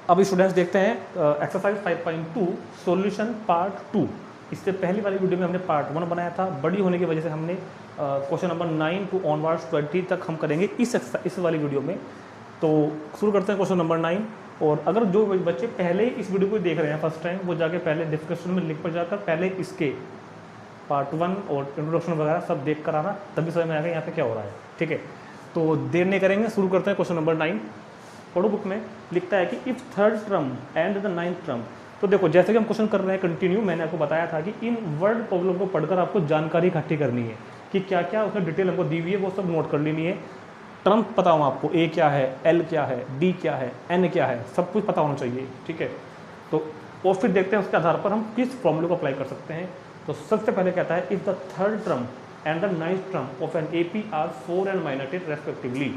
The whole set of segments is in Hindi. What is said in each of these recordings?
अब स्टूडेंट्स देखते हैं एक्सरसाइज 5.2 सॉल्यूशन पार्ट 2। इससे पहली वाली वीडियो में हमने पार्ट 1 बनाया था, बड़ी होने की वजह से हमने क्वेश्चन नंबर 9 टू ऑनवर्ड्स 20 तक हम करेंगे इस वाली वीडियो में। तो शुरू करते हैं क्वेश्चन नंबर 9। और अगर जो बच्चे पहले इस वीडियो को देख रहे हैं फर्स्ट टाइम, वो जाके पहले डिस्क्रिप्शन में लिंक पर जाकर पहले इसके पार्ट 1 और इंट्रोडक्शन वगैरह सब देख कर आना, तभी समझ में आएगा यहाँ पे क्या हो रहा है। ठीक है, तो देर नहीं करेंगे, शुरू करते हैं क्वेश्चन नंबर 9। पढ़ो बुक में लिखता है कि if third term and the ninth term. तो देखो जैसे कि हम क्वेश्चन कर रहे हैं कंटिन्यू, मैंने आपको बताया था कि इन वर्ड प्रॉब्लम को पढ़कर आपको जानकारी इकट्ठी करनी है कि क्या क्या उसमें डिटेल हमको दी हुई है, वो सब नोट कर लेनी है। टर्म पता हो आपको, ए क्या है, एल क्या है, डी क्या है, एन क्या है, सब कुछ पता होना चाहिए। ठीक है, तो और फिर देखते हैं उसके आधार पर हम किस फॉर्मूले को अप्लाई कर सकते हैं। तो सबसे पहले कहता है if the third term and the ninth term of an AP are 4 and -8 respectively.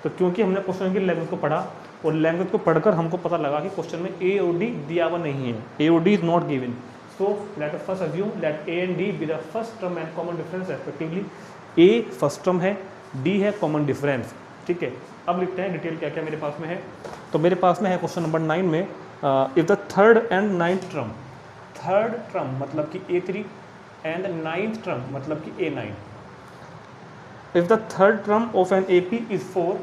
तो क्योंकि हमने क्वेश्चन की लैंग्वेज को पढ़ा और लैंग्वेज को पढ़कर हमको पता लगा कि क्वेश्चन में A और D दिया हुआ नहीं है, A और D is not given. So let us first assume that A and D be the first term and common difference respectively. A first term है, D है कॉमन डिफरेंस। ठीक है, अब लिखते हैं डिटेल क्या क्या मेरे पास में है। तो मेरे पास में है क्वेश्चन नंबर 9 में if the third and ninth term, third term मतलब कि A3 एंड नाइन्थ टर्म मतलब कि A9। If the third term of an AP is 4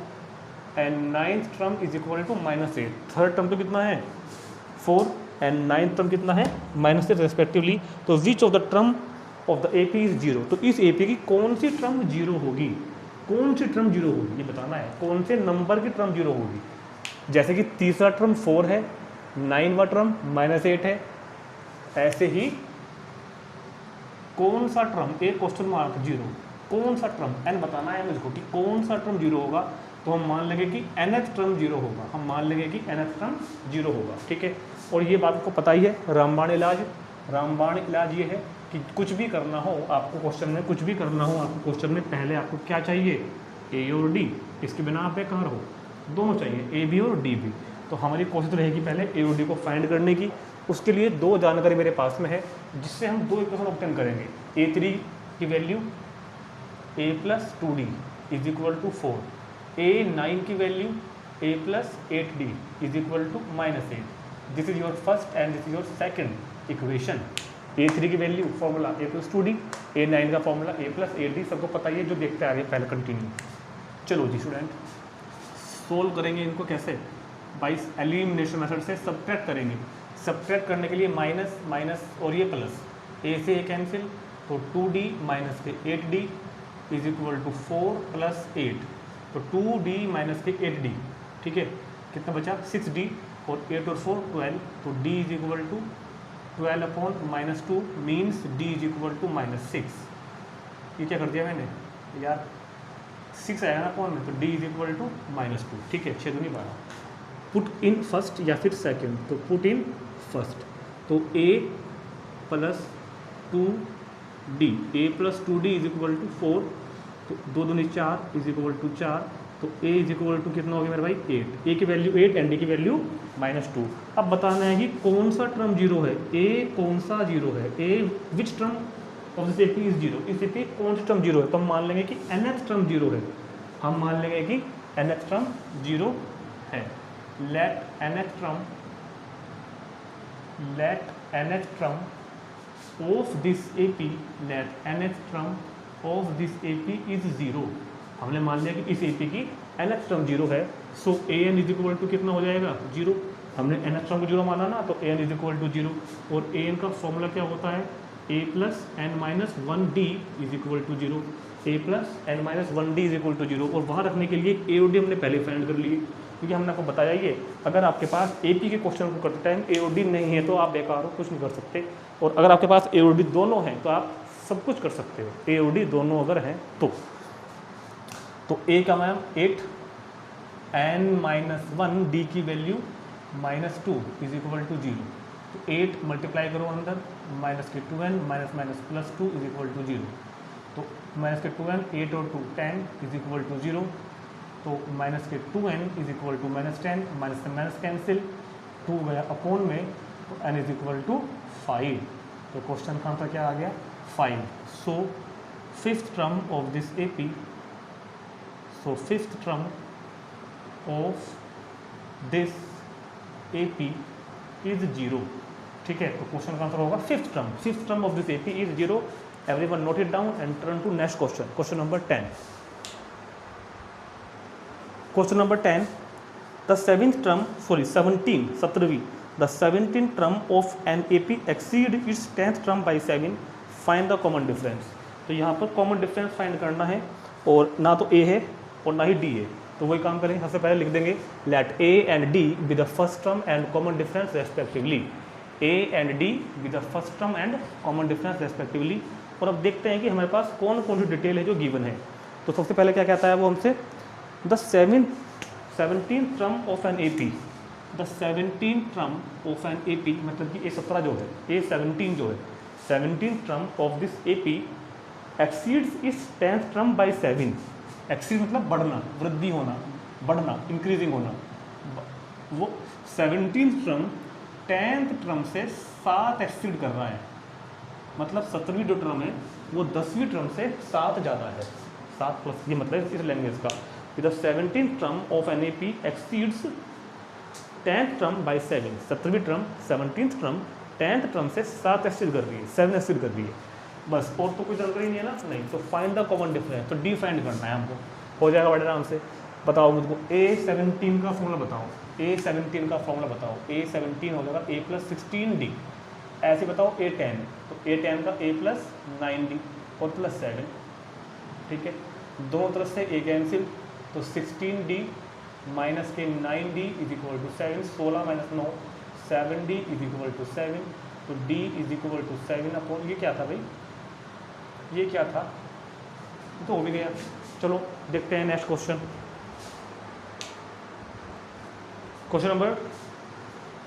and ninth term is equal to -8। Third term तो कितना है 4 एंड नाइन्थ टर्म कितना है -8 रेस्पेक्टिवली। तो which of the term of the AP is 0। तो इस AP की कौन सी टर्म 0 होगी, कौन सी टर्म 0 होगी ये बताना है, कौन से नंबर की टर्म 0 होगी। जैसे कि तीसरा टर्म 4 है, 9वां टर्म -8 है, ऐसे ही कौन सा टर्म, एक क्वेश्चन मार्क 0, कौन सा टर्म n बताना है मुझको कि कौन सा टर्म 0 होगा। तो हम मान लेंगे कि nth टर्म 0 होगा, हम मान लेंगे कि nth टर्म 0 होगा। ठीक है, और ये बात आपको पता ही है, रामबाण इलाज, रामबाण इलाज ये है कि कुछ भी करना हो आपको क्वेश्चन में, कुछ भी करना हो आपको क्वेश्चन में, पहले आपको क्या चाहिए, A और D, इसके बिना आप बेकार हो, दोनों चाहिए, A भी और D भी। तो हमारी कोशिश रहेगी पहले A और D को फाइंड करने की। उसके लिए दो जानकारी मेरे पास में है जिससे हम दो इक्वेशन ऑब्टेन करेंगे। A3 की value A + 2D is equal to 4, A9 की value A + 8D is equal to -8। This is your first and this is your second equation. A3 की value formula A + 2D, A9 का फॉर्मूला A + 8D, सबको पता ही है जो देखते आ रहे हैं पहले कंटिन्यू। चलो जी स्टूडेंट, सोल्व करेंगे इनको कैसे, बाई एलिमिनेशन मेथड से सब्ट्रैक्ट करेंगे। सब्ट्रैक्ट करने के लिए माइनस माइनस और ये प्लस, A से A कैंसिल, तो 2D माइनस के 8D इज इक्वल टू 4 + 8। तो 2D माइनस के 8D, ठीक है, कितना बचा 6D, और 8 और 4 12, तो D is equal to 12/-2 means D is equal to -6। ये क्या कर दिया मैंने यार, 6 आया ना कौन में, तो D इज इक्वल टू -2। ठीक है, 6 दूनी 12। पुट इन फर्स्ट या फिर सेकंड, तो पुट इन फर्स्ट। तो A + 2D, A + 2D is equal to 4, तो 2 दूनी 4 इज इक्वल टू 4। तो A इज इक्वल टू कितना हो गया मेरे भाई 8, A की वैल्यू 8 एंड D की वैल्यू -2। अब बताना है कि कौन सा टर्म 0 है, A कौन सा 0 है, A which term of this AP is 0, इस AP कौन सा टर्म 0 है। तो हम मान लेंगे कि nth टर्म 0 है, हम मान लेंगे कि nth टर्म 0 है। let nth term of this AP, let nth term of this AP is 0। हमने मान लिया कि इस AP की nth टर्म 0 है। सो an इज इक्वल टू कितना हो जाएगा 0। हमने nth टर्म को 0 माना ना, तो an इज इक्वल टू 0। और an का फॉर्मूला क्या होता है, A + n-1D is equal to 0, A + n-1D is equal to 0। और वहाँ रखने के लिए A और D हमने पहले फाइंड कर लिए, क्योंकि हमने आपको बताया ये, अगर आपके पास AP के क्वेश्चन को करते टाइम A और D नहीं है तो आप बेकार हो, कुछ नहीं कर सकते। और अगर आपके पास A और D दोनों हैं तो आप सब कुछ कर सकते हो, A और D दोनों अगर हैं तो A का मैम 8, n-1 D की वैल्यू -2 इज इक्वल टू 0। तो 8 मल्टीप्लाई करो अंदर, माइनस के 2n -+2 इज इक्वल टू 0। तो माइनस के 2n 8 और 2 10 इज इक्वल टू 0। तो माइनस के 2n is equal to -10, minus से माइनस कैंसिल, 2 गया अपॉन में, तो n इज इक्वल टू 5। तो क्वेश्चन का आंसर क्या आ गया 5। So fifth term of this AP, so fifth term of this AP is 0, ठीक है। तो क्वेश्चन का आंसर होगा fifth term of this AP is 0। Everyone note it down and turn to next question, question number 10। Question number 10, the 17वीं the 17th term of an AP exceed its 10th term by 7, find the common difference। तो यहाँ पर कॉमन डिफरेंस फाइंड करना है, और ना तो A है और ना ही D है, तो वही काम करेंगे। सबसे पहले लिख देंगे late A and D be the first term and common difference respectively। A and D be the first term and common difference respectively। और अब देखते हैं कि हमारे पास कौन कौन सी डिटेल है जो गिवन है। तो सबसे पहले क्या कहता है वो हमसे, the 17th term of an AP, the 17th term of an AP मतलब कि A17 जो है, A17 जो है, 17th term of this AP exceeds its 10th term by 7। Exceed मतलब बढ़ना, वृद्धि होना, बढ़ना, इंक्रीजिंग होना। वो 17th term 10th term से 7 एक्सीड कर रहा है, मतलब 17वीं जो टर्म है वो 10वीं टर्म से 7 ज़्यादा है, 7 प्लस, ये मतलब इस लैंग्वेज का। The 17th term of an AP exceeds 10th term by 7। 17वीं term 17th term 10th term से 7 एक्सीड कर रही है, 7 एक्सीड कर रही है, बस। और तो कोई जानकारी नहीं है ना, नहीं। तो फाइंड द कॉमन डिफरेंस, तो डी फाइंड करना है हमको, हो जाएगा बड़े आराम से। बताओ मुझको A17 का फॉर्मूला बताओ, A17 का फॉर्मूला बताओ। A17 हो जाएगा A + 16D। ऐसे बताओ A10, तो A10 का A + 9D और +7, ठीक है। दोनों तरफ से A कैंसिल, तो 16D माइनस के 9D is equal to 7, 16 - 9 7D is equal to 7, तो D is equal to 7 upon, ये क्या था भाई, ये क्या था, तो हो भी गया। चलो देखते हैं next question, question number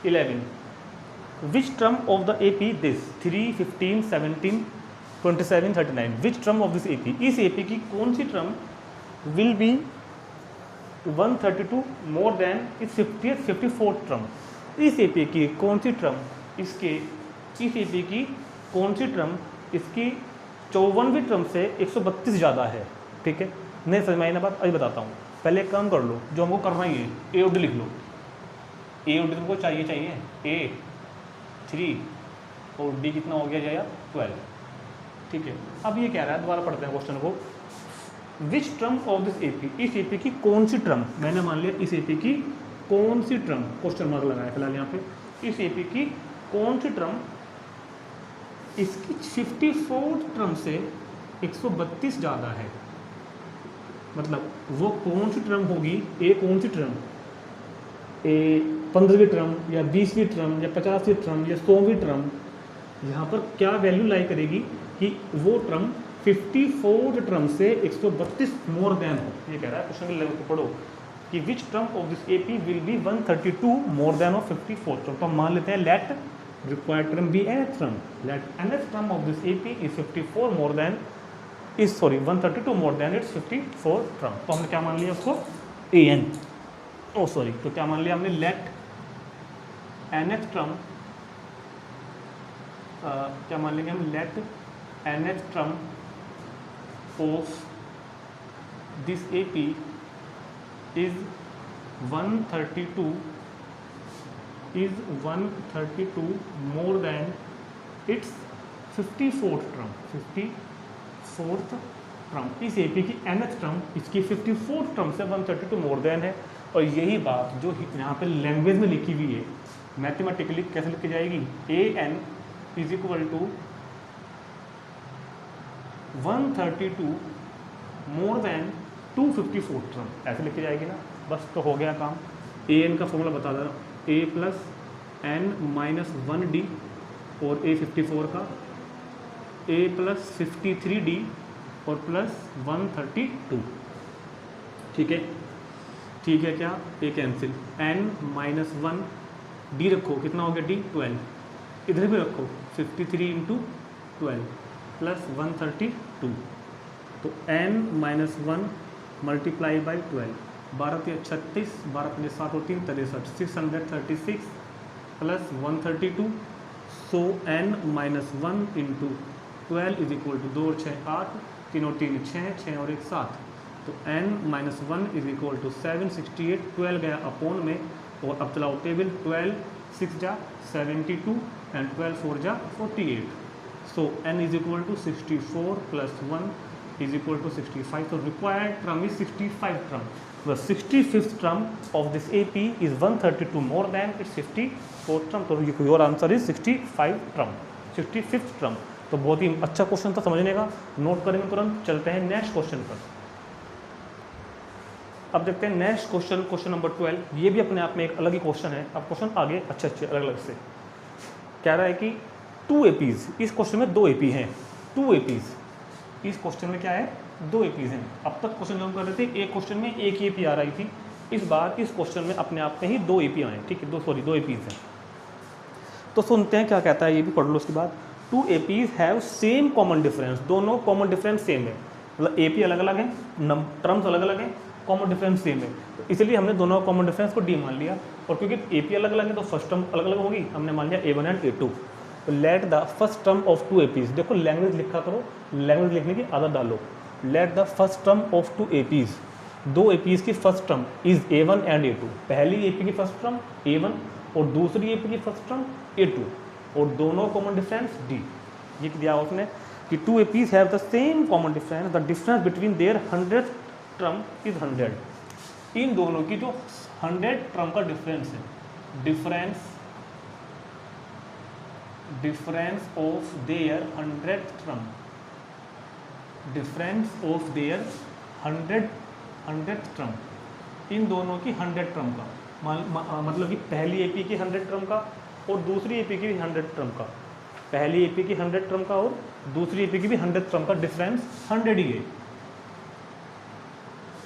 11। Which term of the AP this 3, 15, 17, 27, 39, which term of this AP, इस AP की कौन सी term will be 132 more than इस 54th टर्म। इस AP की कौन सी टर्म, इस AP की कौन सी टर्म इसकी 54वीं टर्म से 132 ज़्यादा है, ठीक है। नहीं समझ में आई ना बात, अभी बताता हूँ। पहले एक काम कर लो, जो हमको करना ही है, A और D लिख लो। A और D तुमको चाहिए A 3 और D कितना हो गया जाएगा 12, ठीक है। अब ये कह रहा है, दोबारा पढ़ते हैं क्वेश्चन को। विच टर्म ऑफ दिस AP, इस AP की कौन सी टर्म, मैंने मान लिया इस AP की कौन सी टर्म, क्वेश्चन मार्क लगाया फिलहाल यहाँ पे, इस AP की कौन सी टर्म इसकी 54th टर्म से 132 ज़्यादा है। मतलब वो कौन सी टर्म होगी, ए कौन सी टर्म, ए 15वीं टर्म या 20वीं टर्म या 50वीं टर्म या 100वीं टर्म, यहाँ पर क्या वैल्यू लाई करेगी कि वो टर्म 54th टर्म से 132 मोर देन हो। ये कह रहा है क्वेश्चन के लेवल को पढ़ो कि विच term of this AP will be 132 more then of 54th term. तो हम मान लेते हैं late required term be nth term, let nth term of this AP is 54 more than is 132 more than its 54 term। तो हमने क्या मान लिया उसको an, तो क्या मान लिया हमने, let nth term, क्या मान लेंगे हम, let nth term of this AP is 132 more than its 54th term, 54th term। इस AP की nth term इसकी 54th term से 132 मोर देन है। और यही बात जो यहाँ पे लैंग्वेज में लिखी हुई है, मैथमेटिकली कैसे लिखी जाएगी, AN is equal to 132 more than 254th term, ऐसे लिखी जाएगी ना, बस। तो हो गया काम। AN का फॉर्मूला बता दे रहा हूँ, A + n - 1D और A54 का A + 53D और +132, ठीक है। ठीक है, क्या A कैंसिल, n - 1 D रखो, कितना हो गया D 12, इधर भी रखो 53 × 12 +132, तो n - 1 × 12, 12 × 36, 12 × 7 और 3 63, 636 + 132, सो n - 1 × 12 इज इक्वल टू 2 और 6 8, 3 और 3 6, 6 और 1 7, तो n - 1 इज इक्वल टू 768, 12 गया अपॉन में और अब चलाओ टेबल, 12 6 जा 72 एंड 12 4 जा 48. So n is equal to 64 plus 1 is equal to 65. So required term is 65 term. The 65th term of this AP is 132 more than its 54th term. So your answer is 65 term, 65th term. तो बहुत ही अच्छा क्वेश्चन था समझने का, नोट करेंगे तुरंत. चलते हैं नेक्स्ट क्वेश्चन पर. अब देखते हैं नेक्स्ट क्वेश्चन, क्वेश्चन नंबर 12. ये भी अपने आप में एक अलग ही क्वेश्चन है. अब क्वेश्चन आगे अच्छे अच्छे अलग अलग से कह रहा है कि 2 APs. इस क्वेश्चन में 2 AP हैं, 2 APs. इस क्वेश्चन में क्या है, 2 APs हैं. अब तक क्वेश्चन जो हम कर रहे थे एक क्वेश्चन में एक AP आ रही थी, इस बार इस क्वेश्चन में अपने आप में ही 2 AP आए. ठीक है, 2 APs हैं. तो सुनते हैं क्या कहता है, ये भी पढ़ लो उसके बाद. 2 APs have same common difference. दोनों कॉमन डिफरेंस सेम है, मतलब AP अलग अलग है, टर्म्स अलग अलग है, कॉमन डिफरेंस सेम है. तो इसलिए हमने दोनों कॉमन डिफरेंस को D मान लिया. और क्योंकि AP अलग अलग है तो फर्स्ट टर्म अलग अलग होगी, हमने मान लिया A1 एंड A2. तो let the first term of 2 APs. देखो लैंग्वेज लिखा करो, लैंग्वेज लिखने की आदत डालो. Let the first term of 2 APs. 2 APs की first term is A1 and A2. पहली AP की फर्स्ट टर्म A1 और दूसरी AP की फर्स्ट टर्म A2 और दोनों कॉमन डिफरेंस D. ये दिया उसने कि 2 APs have the same common difference. The difference between their 100th term is 100. इन दोनों की जो 100 टर्म का डिफरेंस है, difference of their 100th term, difference of their 100th term, इन दोनों की 100 टर्म का मतलब कि पहली AP की 100 टर्म का और दूसरी AP की 100 टर्म का, पहली AP की 100 टर्म का और दूसरी AP की भी 100 टर्म का डिफरेंस 100 ही है.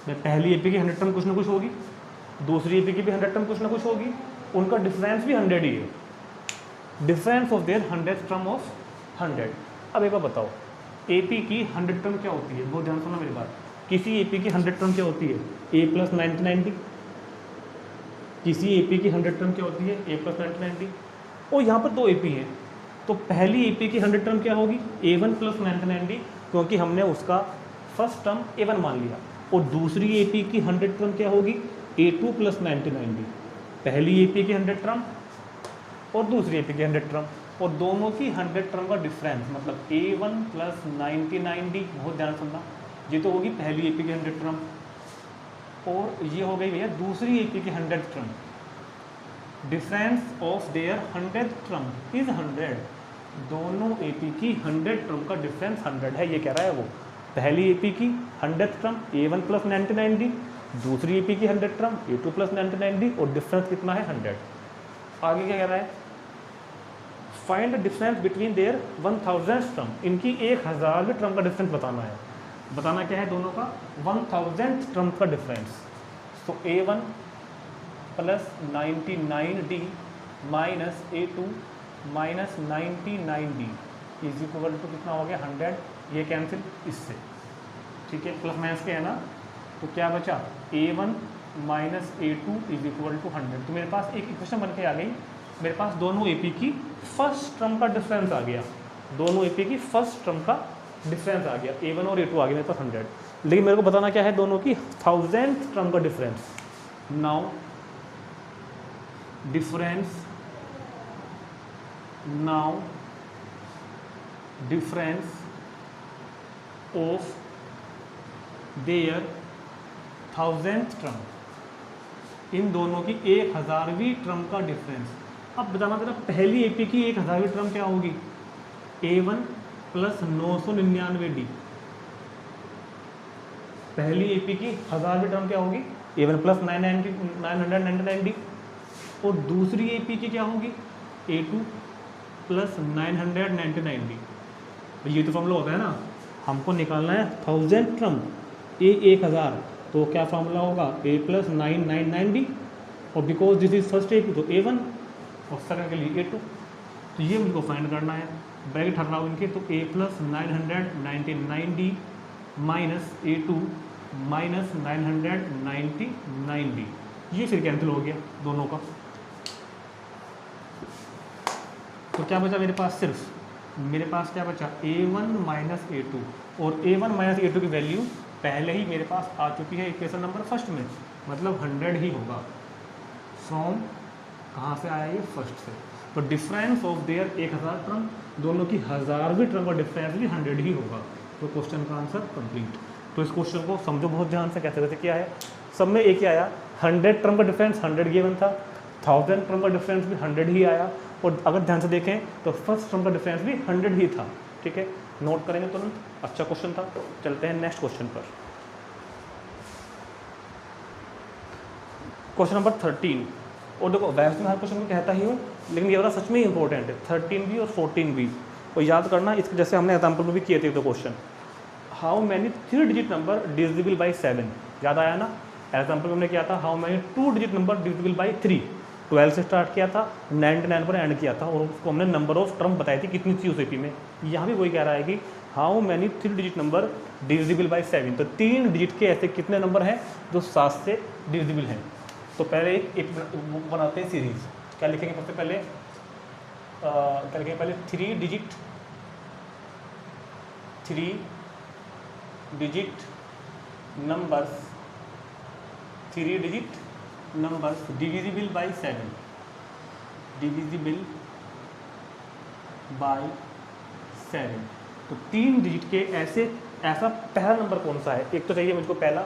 पहली AP की 100 टर्म कुछ ना कुछ होगी, दूसरी AP की भी 100 टर्म कुछ ना कुछ होगी, उनका डिफरेंस भी 100 ही है. Difference of their 100th term of 100. अब एक बार बताओ AP की 100 टर्म क्या होती है, बहुत ध्यान सुनना मेरी बात. किसी AP की 100 टर्म क्या होती है, A + 90. किसी AP की 100 टर्म क्या होती है, A + 90. और यहाँ पर 2 AP हैं, तो पहली AP की 100 टर्म क्या होगी, A1 + 90, क्योंकि हमने उसका फर्स्ट टर्म A1 मान लिया. और दूसरी AP की 100 टर्म क्या होगी, A2 + 90. पहली AP की 100 टर्म और दूसरी AP की 100 टर्म और दोनों की 100 टर्म का डिफरेंस मतलब A1 + 90. बहुत ध्यान सुनना, ये तो होगी पहली AP की 100 टर्म और ये हो गई भैया दूसरी AP की 100 term. Difference of their 100th term is 100. दोनों AP की 100 टर्म का डिफरेंस 100 है, ये कह रहा है वो. पहली AP की 100th टर्म A1 + 90, दूसरी AP की 100 टर्म A2 + 90 और डिफरेंस कितना है 100. आगे क्या कह रहा है, find the difference between there 1000th term. इनकी 1000वीं टर्म का डिफरेंस बताना है. बताना क्या है, दोनों का 1000th टर्म का डिफरेंस. तो A1 + 99D minus A2 - 99D is equal to कितना हो गया 100. ये कैंसिल इससे, ठीक है, प्लस माइनस के है ना, तो क्या बचा A1 - A2 is equal to 100. तो मेरे पास एक इक्वेशन बन के आ गई. मेरे पास दोनों AP की फर्स्ट टर्म का डिफरेंस आ गया, दोनों AP की फर्स्ट टर्म का डिफरेंस आ गया, A1 और A2 आ गया मेरे पास 100. लेकिन मेरे को बताना क्या है, दोनों की 1000th टर्म का difference. Now difference of their 1000th term, इन दोनों की 1000वीं टर्म का डिफरेंस. अब बताना जरा, पहली AP की 1000वीं टर्म क्या होगी, A1 + 999D. पहली AP की 1000वीं टर्म क्या होगी, A1 + 999D. और दूसरी AP की क्या होगी, A2 + 999D. ये तो फॉर्मूला होता है ना, हमको निकालना है 1000th टर्म A 1000, तो क्या फॉर्मूला होगा A + 999D. और because this is first AP तो A1 और सेकंड के लिए A2. तो ये मुझको फाइंड करना है. ब्रैकेट हटा रहा हूँ इनके, तो A + 999D minus A2 - 999D. ये फिर कैंसिल हो गया दोनों का. तो क्या बचा मेरे पास, सिर्फ मेरे पास क्या बचा A1 - A2. और A1 - A2 की वैल्यू पहले ही मेरे पास आ चुकी है इक्वेशन नंबर फर्स्ट में, मतलब 100 ही होगा. फ्रॉम कहाँ से आया, ये फर्स्ट से। तो डिफरेंस ऑफ देयर 1000 टर्म, दोनों की 1000वीं टर्म का डिफरेंस भी 100 ही होगा। तो क्वेश्चन का आंसर कंप्लीट। तो इस क्वेश्चन को समझो बहुत ध्यान से, कैसे कैसे किया है। सब में एक ही आया, 100 टर्म का डिफरेंस 100 गिवन था, 1000 टर्म का डिफरेंस भी 100 ही आया, और अगर ध्यान से देखें तो फर्स्ट टर्म का डिफरेंस भी 100 ही था। ठीक है, नोट करेंगे तुरंत। अच्छा क्वेश्चन था। चलते हैं नेक्स्ट क्वेश्चन पर। Question number 13। और देखो वैसे मैं हर क्वेश्चन में कहता ही हूँ, लेकिन ये वाला सच में इंपॉर्टेंट है, 13 भी और 14 भी। और याद करना, इसके जैसे हमने एग्जाम्पल में भी किए थे तो question, how many 3 digit number divisible by 7, याद आया ना। एग्जाम्पल में हमने किया था how many 2 digit number divisible by 3, 12 से स्टार्ट किया था, 99 पर एंड किया था, और उसको हमने नंबर ऑफ टर्म बताई थी कितनी थी उस एपी में। यहाँ भी वही कह रहा है कि how many 3 digit number divisible by 7, तो 3 डिजिट के ऐसे कितने नंबर हैं जो 7 से डिविजिबल हैं। तो पहले एक बनाते हैं सीरीज। क्या लिखेंगे सबसे पहले, क्या लिखेंगे पहले, 3 digit numbers divisible by 7, divisible by 7। तो 3 डिजिट के ऐसा पहला नंबर कौन सा है। एक तो चाहिए मुझको पहला,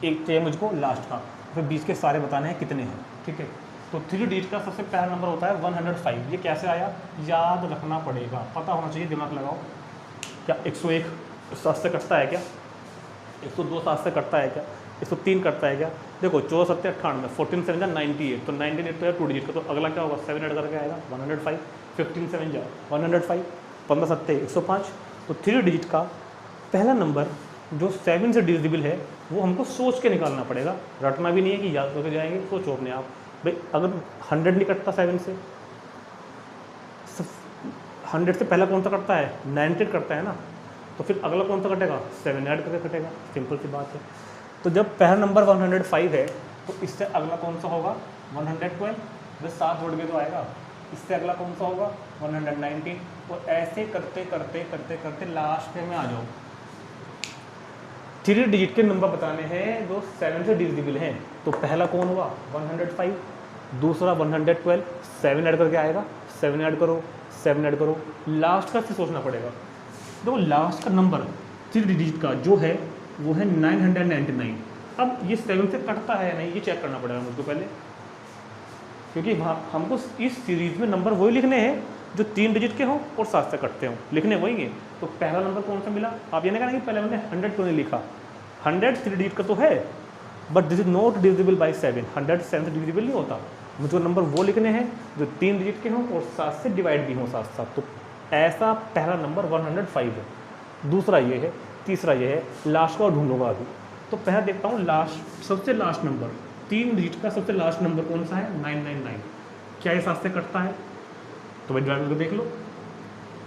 एक चाहिए मुझको लास्ट का, फिर 20 के सारे बताने हैं कितने हैं। ठीक है, तो 3 डिजिट का सबसे पहला नंबर होता है 105। ये कैसे आया, याद रखना पड़ेगा, पता होना चाहिए, दिमाग लगाओ। क्या 101 7 से कटता है क्या, 102 7 से कटता है क्या, 103 कटता है क्या। देखो 14 7 98, 14 7 98, तो 98 तो है 2 डिजिट का, तो अगला क्या होगा 7 ऐड करके आएगा 105, 15 7 105, 15 7 105। तो 3 डिजिट का पहला नंबर जो 7 से डिविजिबल है वो हमको सोच के निकालना पड़ेगा, रटना भी नहीं है कि याद करके जाएंगे। सोचो अपने आप भाई, अगर 100 नहीं कटता 7 से, 100 से पहला कौन सा कटता है, 98 कटता है ना, तो फिर अगला कौन सा कटेगा, 7 ऐड करके कटेगा, सिंपल सी बात है। तो जब पहला नंबर 105 है तो इससे अगला कौन सा होगा 112, बस 7 जोड़ के तो आएगा। इससे अगला कौन सा होगा 119, और ऐसे करते करते करते करते लास्ट में आ जाओ। 3 डिजिट के नंबर बताने हैं जो 7 से डिविजिबल हैं। तो पहला कौन हुआ 105, दूसरा 112, 7 ऐड करके आएगा, 7 ऐड करो, 7 ऐड करो, लास्ट का से सोचना पड़ेगा। देखो लास्ट का नंबर 3 डिजिट का जो है वो है 999। अब ये 7 से कटता है नहीं, ये चेक करना पड़ेगा मुझको पहले, क्योंकि हमको इस सीरीज में नंबर वही लिखने हैं जो 3 डिजिट के हों और 7 से कटते हों, लिखने वही है। तो पहला नंबर कौन सा मिला, आप ये नहीं कहना कि पहले मैंने 100 क्यों नहीं लिखा, 100 3 डिजिट का तो है, but this is not divisible by 7, 100 7 से डिविजिबल नहीं होता। मुझको नंबर वो लिखने हैं जो 3 डिजिट के हों और 7 से डिवाइड भी हों साथ साथ। तो ऐसा पहला नंबर 105 है, दूसरा ये है, तीसरा ये है, लास्ट का और ढूंढूंगा अभी। तो पहला देखता हूँ लास्ट, सबसे लास्ट नंबर 3 डिजिट का सबसे लास्ट नंबर कौन सा है 999। क्या ये 7 से कटता है, तो भाई डिवाइड करके देख लो।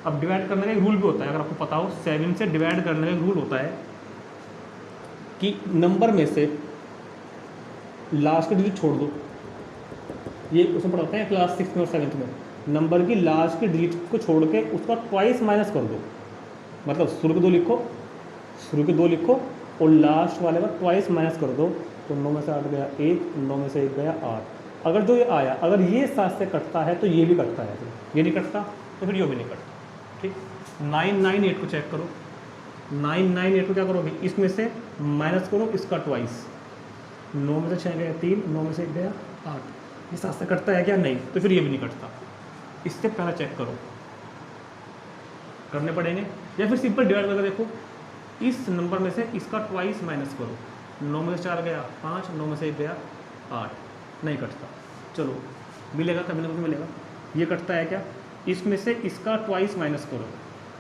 अब डिवाइड करने का एक रूल भी होता है, अगर आपको पता हो, 7 से डिवाइड करने का एक रूल होता है कि नंबर में से लास्ट का डिजिट छोड़ दो। ये उसमें पढ़ाते हैं क्लास 6 में और 7 में, नंबर की लास्ट की डिजिट को छोड़ के उसका ट्वाइस माइनस कर दो, मतलब शुरू के 2 लिखो और लास्ट वाले का ट्वाइस माइनस कर दो। तो 9 में से 8 गया 1, 9 में से 1 गया 8। अगर जो ये आया, अगर ये 7 से कटता है तो ये भी कटता है, ये नहीं कटता तो फिर ये भी नहीं कटता। ठीक, 998 को चेक करो, 998 को क्या करोगे, इसमें से माइनस करो इसका ट्वाइस, 9 में से 6 गया 3, 9 में से 1 गया 8। ये 7 से कटता है क्या, नहीं, तो फिर ये भी नहीं कटता। इससे पहला चेक करो, करने पड़ेंगे, या फिर सिंपल डिवाइड करके देखो, इस नंबर में से इसका ट्वाइस माइनस करो, 9 में से 4 गया 5, 9 में से 1 गया 8, नहीं कटता। चलो मिलेगा, कभी ना कभी मिलेगा। ये कटता है क्या, इसमें से इसका ट्वाइस माइनस करो,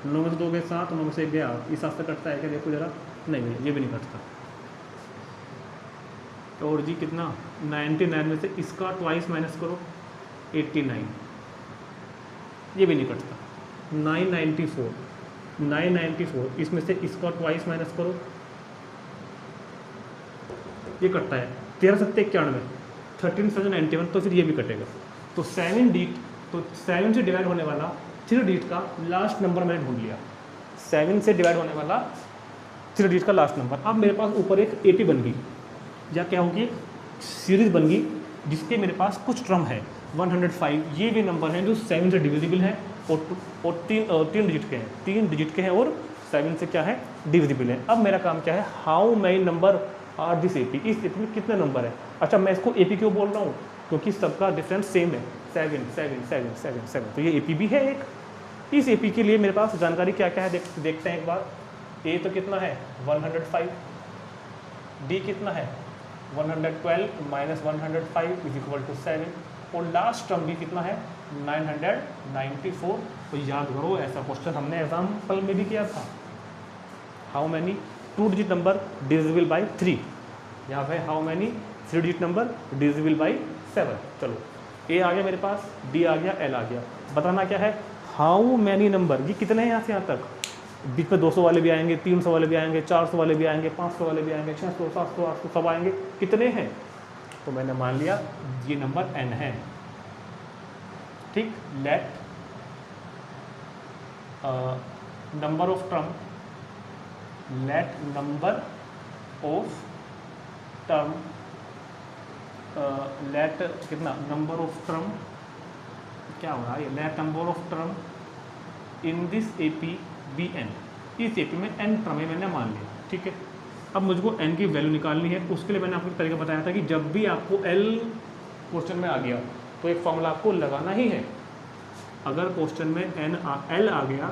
9 में से 2 गए 7, 9 में से 1 गया 8, इस 7 से कटता है क्या, देखो जरा, नहीं, ये भी नहीं कटता। और जी कितना 99 में से इसका ट्वाइस माइनस करो 89, ये भी नहीं कटता। 994 इसमें से इसका ट्वाइस माइनस करो, ये कटता है। 13 7 91, 13 7 91, तो फिर ये भी कटेगा। तो 7 से डिवाइड होने वाला 3 डिजिट का लास्ट नंबर मैंने ढूंढ लिया, 7 से डिवाइड होने वाला 3 डिजिट का लास्ट नंबर। अब मेरे पास ऊपर एक एपी बन गई, या क्या होगी, सीरीज बन गई जिसके मेरे पास कुछ टर्म है 105, ये भी नंबर हैं जो 7 से डिविजिबल हैं और तीन डिजिट के हैं, 3 डिजिट के हैं और 7 से क्या है डिविजिबल है। अब मेरा काम क्या है, how many number are this AP, इस एपी में कितने नंबर है। अच्छा मैं इसको एपी क्यों बोल रहा हूँ, क्योंकि सबका डिफरेंस सेम है 7 7 7 7 7, तो ये एपी भी है एक। इस एपी के लिए मेरे पास जानकारी क्या क्या है देखते हैं एक बार। ए तो कितना है 105, डी कितना है 112 माइनस 105 इज इक्वल टू 7, और लास्ट टर्म भी कितना है 994। तो याद करो ऐसा क्वेश्चन हमने एग्जाम्पल में भी किया था। How many 2 digit number divisible by 3, यहाँ पे how many 3 digit number divisible by 7। चलो ए आ गया मेरे पास, डी आ गया, एल आ गया। बताना क्या है, हाउ मैनी नंबर, ये कितने हैं यहाँ से यहाँ तक, बीच में 200 वाले भी आएंगे, 300 वाले भी आएंगे, 400 वाले भी आएंगे, 500 वाले भी आएंगे, 600 700 800 सब आएंगे, कितने हैं। तो मैंने मान लिया ये नंबर n है, ठीक। Let number of term, let number of term, let कितना नंबर ऑफ टर्म, क्या हो रहा है, let number of term in this AP be N, इस एपी में n टर्म है मैंने मान लिया, ठीक है। अब मुझको n की वैल्यू निकालनी है, उसके लिए मैंने आपको एक तरीका बताया था कि जब भी आपको l क्वेश्चन में आ गया तो एक फॉर्मूला आपको लगाना ही है। अगर क्वेश्चन में l आ गया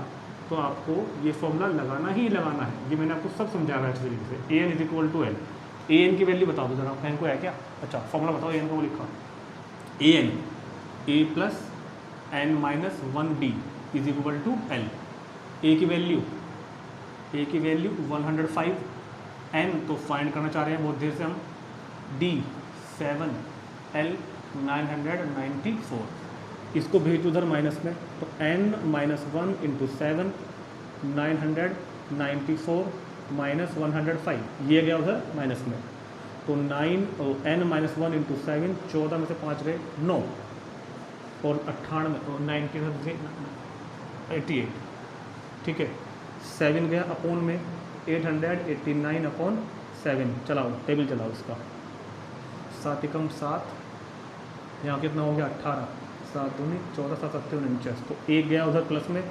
तो आपको ये फॉर्मूला लगाना ही लगाना है, ये मैंने आपको सब समझा रहा है अच्छे तरीके से। A n is equal to l, a n की वैल्यू बता दो जरा, एन को है क्या, अच्छा फॉर्मूला बताओ, ए एन को लिखा a n a plus n minus 1 d is equal to l. A की वैल्यू 105, एन तो फाइंड करना चाह रहे हैं बहुत देर से हम, डी 7, एल 994, इसको भेज उधर माइनस में, तो n माइनस 1 इंटू 7 994 माइनस 105, ये गया उधर माइनस में, तो n माइनस 1 इंटू 7, 14 में से 5 गए 9, और 98 88, ठीक है। 7 गया अपोन में 889 अपॉन 7, चलाओ टेबल चलाओ इसका, 7 एकम 7, यहाँ कितना हो गया 18, 7 दूनी 14, 7 7 49, तो 1 गया उधर प्लस में,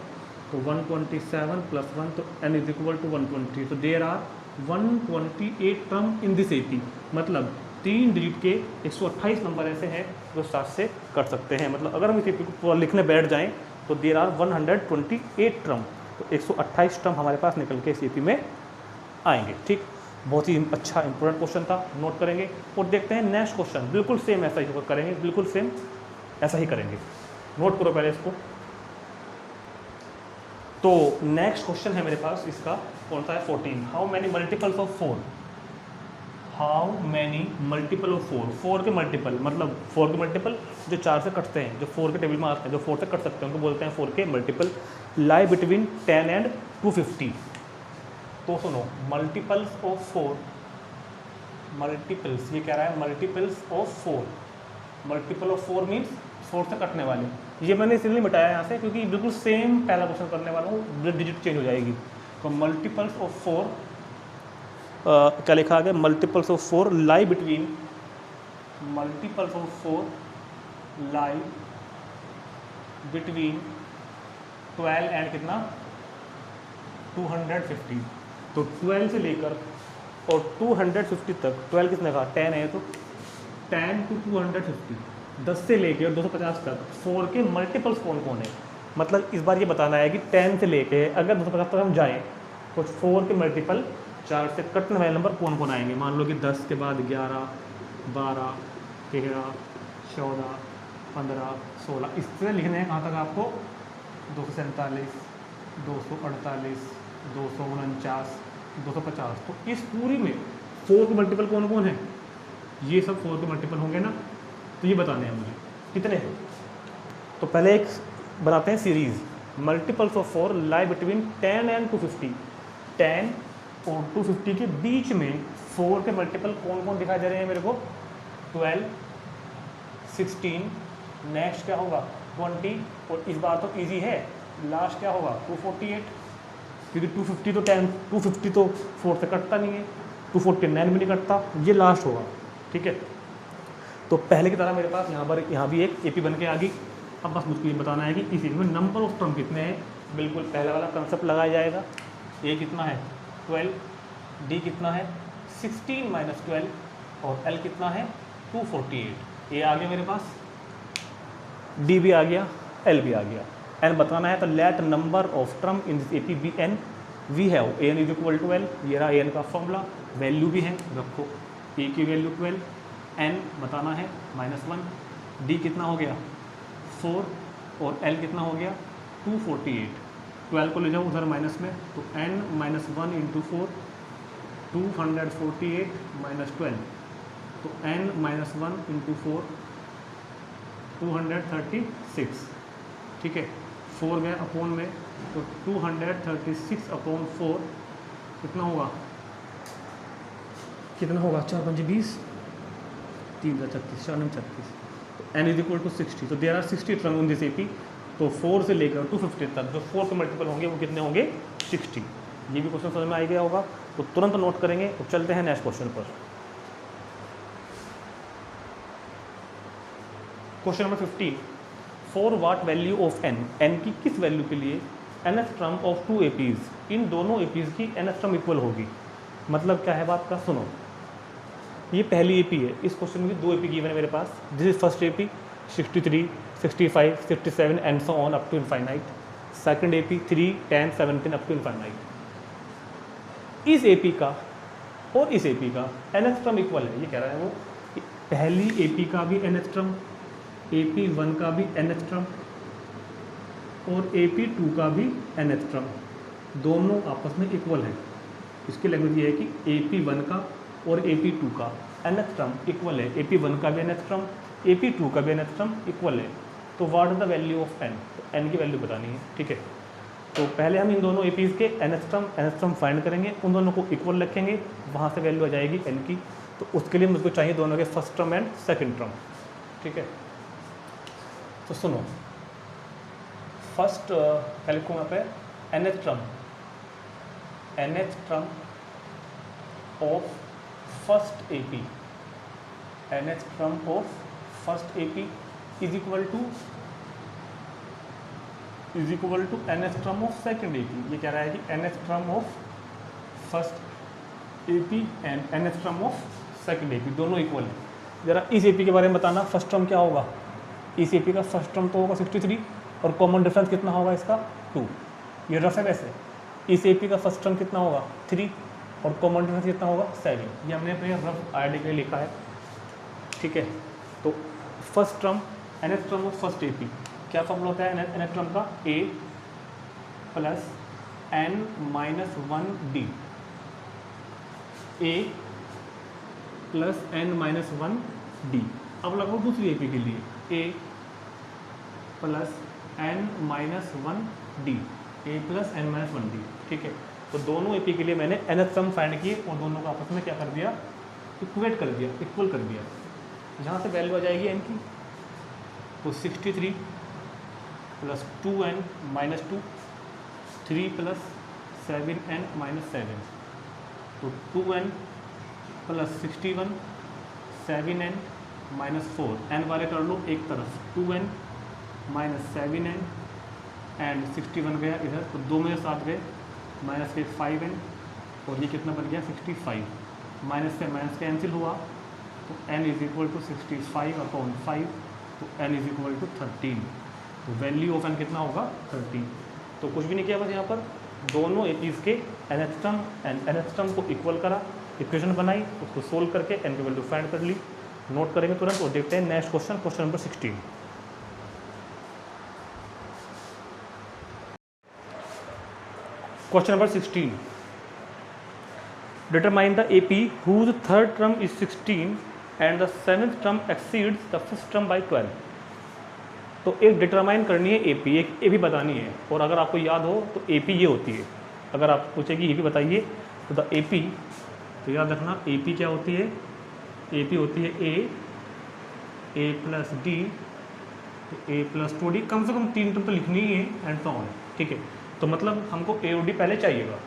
तो 127 प्लस 1, तो n इज इक्वल टू 120, तो there are 128 term in this AP, मतलब 3 डिजिट के 128 नंबर ऐसे हैं जो 7 से कट सकते हैं। मतलब अगर हम इस एपी को लिखने बैठ जाएं तो देयर आर 128 टर्म, तो 128 टर्म हमारे पास निकल के इस एपी में आएंगे, ठीक। बहुत ही अच्छा इंपॉर्टेंट क्वेश्चन था, नोट करेंगे और देखते हैं नेक्स्ट क्वेश्चन, बिल्कुल सेम ऐसा ही करेंगे, बिल्कुल सेम ऐसा ही करेंगे, नोट करो पहले इसको। तो नेक्स्ट क्वेश्चन है मेरे पास, इसका कौन सा है 14, how many multiples of 4, how many multiple of 4, 4 के मल्टीपल, मतलब 4 के मल्टीपल जो 4 से कटते हैं, जो 4 के टेबल में आते हैं, जो 4 से कट सकते हैं उनको बोलते हैं 4 के मल्टीपल, लाई बिटवीन 10 एंड 250। तो सुनो, मल्टीपल्स ऑफ 4, मल्टीपल्स, ये कह रहा है multiples of 4, multiple of 4 means 4 से कटने वाले, ये मैंने इसलिए मिटाया यहाँ से क्योंकि बिल्कुल सेम पहला क्वेश्चन करने वाला हूँ, डिजिट चेंज हो जाएगी। तो मल्टीपल्स ऑफ 4, क्या लिखा गया, multiples of 4 lie between, multiples of 4 lie between 12 and कितना 250, तो 12 से लेकर और 250 तक, 12 किसने कहा 10 है, तो 10 to 250, 10 से लेके और 250 तक 4 के मल्टीपल्स कौन कौन है। मतलब इस बार ये बताना है कि 10 से लेके अगर 250 तक हम जाएँ तो 4 के मल्टीपल 4 से कटने वाले नंबर कौन कौन आएंगे। मान लो कि 10 के बाद 11, 12, 13, 14, 15, 16, इस तरह लिखने हैं कहाँ तक आपको 247, 248, 249, 250। तो इस पूरी में 4 के मल्टीपल कौन कौन है, ये सब 4 के मल्टीपल होंगे ना, तो ये बताने हैं मुझे कितने हैं। तो पहले एक बनाते हैं series, multiples of 4 lie between 10 and 250, 10 और 250 के बीच में 4 के मल्टीपल कौन कौन दिखाई दे रहे हैं मेरे को, 12, 16, नेक्स्ट क्या होगा 20, और इस बार तो इजी है, लास्ट क्या होगा 248, क्योंकि 250 तो 10, 250 तो 4 से कटता नहीं है, 249 भी नहीं कटता, ये लास्ट होगा, ठीक है। तो पहले की तरह मेरे पास यहाँ भी एक AP बन के आ गई। अब बस मुझको ये बताना है कि इसी में नंबर ऑफ टर्म कितने हैं। बिल्कुल पहला वाला कंसेप्ट लगाया जाएगा। A कितना है 12, D कितना है 16 - 12 और L कितना है 248। A आ गया मेरे पास, D भी आ गया, L भी आ गया। N बताना है तो let number of term in this AP be N। We have An is equal to L, ये रहा An का फॉर्मूला, वैल्यू भी है रखो, A की वैल्यू 12, N बताना है -1, D कितना हो गया 4 और L कितना हो गया 248। 12 को ले जाओ उधर माइनस में, तो N - 1 × 4 248 - 12, तो N - 1 × 4 236, ठीक है। 4 गया अपॉन में, तो 236/4 कितना होगा 4 × 5 = 20, 3 × 36, 4 × 36, तो N इज इक्वल टू 60। तो there are 60 term in this AP। तो 4 से लेकर 250 तक जो 4 के मल्टीपल होंगे वो कितने होंगे 60। ये भी क्वेश्चन समझ में आ गया होगा, तो तुरंत नोट करेंगे। तो चलते हैं नेक्स्ट क्वेश्चन पर। Question number 15, for what value of N, N की किस वैल्यू के लिए nth टर्म ऑफ 2 APs, इन दोनों APs की nth टर्म इक्वल होगी। मतलब क्या है बात का, सुनो। ये पहली AP है, इस क्वेश्चन में 2 AP गिवन है मेरे पास। This is first AP 63, 65, 67 and so on up to infinite. Second AP 3, 10, 17 up to infinite. इस AP का और इस AP का nth टर्म इक्वल है, ये कह रहा है वो। पहली AP का भी nth टर्म, AP1 का भी nth टर्म और AP2 का भी nth टर्म, दोनों आपस में इक्वल है। इसकी लैंग्वेज ये है कि AP1 का और AP2 का nth टर्म इक्वल है। AP1 का भी nth टर्म, AP2 का भी nth टर्म इक्वल है। तो what is the value of N, तो N की वैल्यू बतानी है, ठीक है। तो पहले हम इन दोनों APs के nth टर्म फाइंड करेंगे, उन दोनों को इक्वल रखेंगे, वहाँ से वैल्यू आ जाएगी N की। तो उसके लिए मुझको चाहिए दोनों के first term and second term, ठीक है। तो सुनो, फर्स्ट क्या लिखूँ यहाँ पे, nth term of first AP, nth term of first AP is equal to nth term of second AP। ये कह रहा है कि nth term of first AP and nth term of second AP दोनों इक्वल है। ज़रा इस AP के बारे में बताना, फर्स्ट टर्म क्या होगा। इस AP का फर्स्ट टर्म तो होगा 63 और कॉमन डिफरेंस कितना होगा इसका 2। ये रफ है वैसे। इस AP का फर्स्ट टर्म कितना होगा 3 और कॉमन डिफरेंस कितना होगा 7। ये हमने अपने रफ आइडिया के लिए लिखा है, ठीक है। तो first term nth term of first AP क्या फॉर्मूला होता है nth टर्म का, A + N - 1D, A + N - 1D। अब लगाओ दूसरी AP के लिए, A + N - 1D, A + N - 1D, ठीक है। तो दोनों AP के लिए मैंने nth टर्म फाइंड किए और दोनों को आपस में क्या कर दिया, इक्वेट कर दिया, इक्वल कर दिया। यहाँ से वैल्यू आ जाएगी N की, तो 63 + 2N - 2, 3 + 7N - 7, तो 2N + 61, 7N - 4। N वाले कर लो एक तरफ, 2N - 7N एंड 61 गया इधर, तो 2 में 7 गए, माइनस के 5N और ये कितना बन गया 65। माइनस से माइनस कैंसिल हुआ, तो N = 65/5, तो N = 13। तो वैल्यू ऑफ N कितना होगा 13। तो कुछ भी नहीं किया, बस यहाँ पर दोनों APs के nth term and nth term को इक्वल करा, इक्वेशन बनाई, उसको सोल्व करके N की वैल्यू फाइंड कर ली। नोट करेंगे तुरंत और देखते हैं next question, question number 16। Question number 16, determine the AP whose third term is 16 and the 7th term exceeds the 5th term by 12। तो एक डिटरमाइन करनी है AP, एक AP बतानी है। और अगर आपको याद हो तो AP ये होती है, अगर आप पूछेगी AP बताइए तो द AP, तो याद रखना AP क्या होती है, AP होती है A + D, A + 2D, कम से कम 3 टर्म तो लिखनी ही है एंड सो ऑन, ठीक है। तो मतलब हमको A और D पहले चाहिएगा,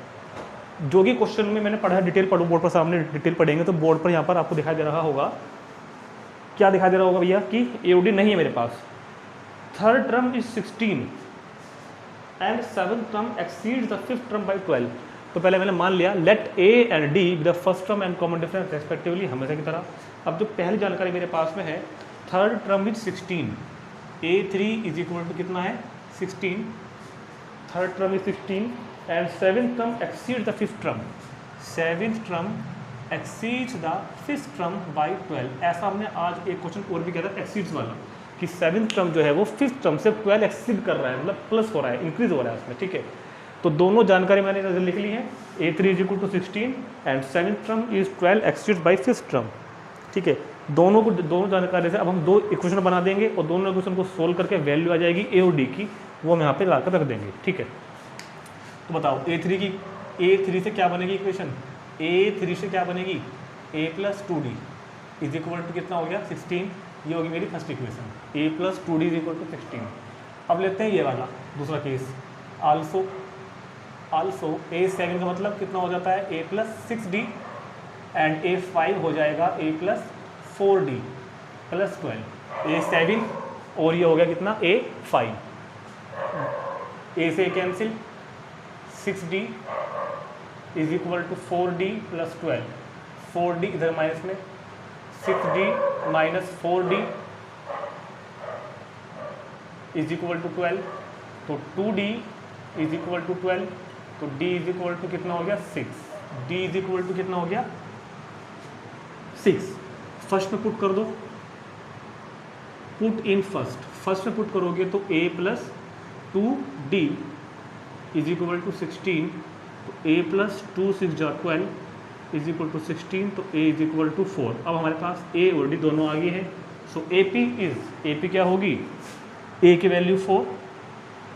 जो कि क्वेश्चन में मैंने पढ़ा है, डिटेल पढ़ो बोर्ड पर, सामने डिटेल पढ़ेंगे तो बोर्ड पर यहाँ पर आपको दिखाई दे रहा होगा क्या दिखाई दे रहा होगा भैया कि AOD नहीं है मेरे पास। Third term is 16 and seventh term exceeds the fifth term by 12। तो पहले मैंने मान लिया let A and D with the first term and common difference respectively, हमेशा की तरह। अब जो पहली जानकारी मेरे पास में है, third term is 16, A3 is equal to कितना है 16, third term is 16 and seventh term exceed the fifth term, seventh term exceeds the fifth term by 12। ऐसा हमने आज एक क्वेश्चन और भी किया था एक्सीड्स वाला, कि सेवेंथ टर्म जो है वो फिफ्थ टर्म से 12 एक्सीड कर रहा है, मतलब प्लस हो रहा है, इंक्रीज हो रहा है उसमें, ठीक है। तो दोनों जानकारी मैंने इधर लिख ली है, A3 is equal to 16 and seventh term is 12 exceed by fifth term, ठीक है। दोनों जानकारी से अब हम दो इक्वेशन बना देंगे और दोनों इक्वेशन को सोल्व करके वैल्यू आ जाएगी A और D की, वो हम यहाँ पे लाकर रख देंगे, ठीक है। तो बताओ A3 से क्या बनेगी इक्वेशन, A3 से क्या बनेगी, A plus 2D is equal to कितना हो गया 16, ये होगी मेरी first equation, A plus 2D is equal to 16। अब लेते हैं ये वाला दूसरा केस, आल्सो A7 का मतलब कितना हो जाता है A plus 6D and A5 हो जाएगा A plus 4D plus 12, A7 और ये हो गया कितना A5, A से cancel, 6D is equal to 4D plus 12, 4D इधर माइनस में, 6D minus 4D is equal to 12, तो 2D इज इक्वल टू 12, तो D इज इक्वल टू कितना हो गया 6, D इज इक्वल टू कितना हो गया 6। फर्स्ट में पुट कर दो, पुट इन फर्स्ट में पुट करोगे तो A plus 2D is equal to 16, तो A प्लस 2 6 जा 12 इज इक्वल टू 16, तो A इज इक्वल टू 4। अब हमारे पास A और D दोनों आ गए हैं, सो AP क्या होगी, A की value 4,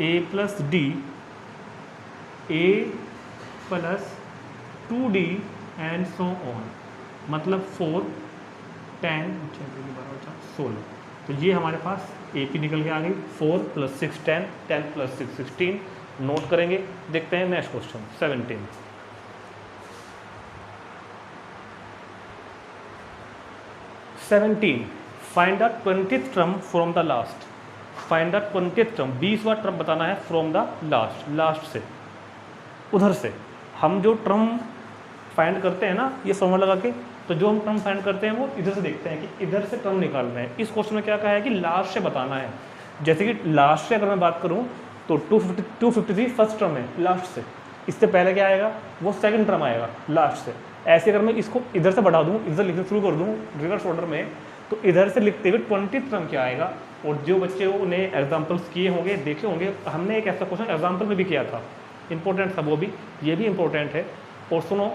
A plus D, A plus 2D and so on, मतलब 4 10 16। तो ये हमारे पास AP निकल के आ गई, 4 प्लस 6 10, 10 प्लस 6 16। नोट करेंगे, देखते हैं next question 17। Find the 20th term from the last, find the 20th term, 20वां टर्म बताना है फ्रॉम द लास्ट से, उधर से। हम जो टर्म फाइंड करते हैं ना ये फॉर्मूला लगा के, तो जो हम टर्म फाइंड करते हैं वो इधर से देखते हैं कि इधर से टर्म निकाल रहे हैं। इस क्वेश्चन में क्या कहा है कि लास्ट से बताना है, जैसे कि लास्ट से अगर मैं बात करूं तो 253 फर्स्ट टर्म है लास्ट से, इससे पहले क्या आएगा वो सेकंड टर्म आएगा लास्ट से। ऐसे अगर मैं इसको इधर से बढ़ा दूं, इधर लिखना शुरू कर दूं रिवर्स ऑर्डर में, तो इधर से लिखते हुए 20th टर्म क्या आएगा। और जो बच्चे उन्हें एग्जाम्पल्स किए होंगे, देखे होंगे, हमने एक ऐसा क्वेश्चन एग्जाम्पल में भी किया था, इंपॉर्टेंट था वो भी, ये भी इंपॉर्टेंट है। और सुनो,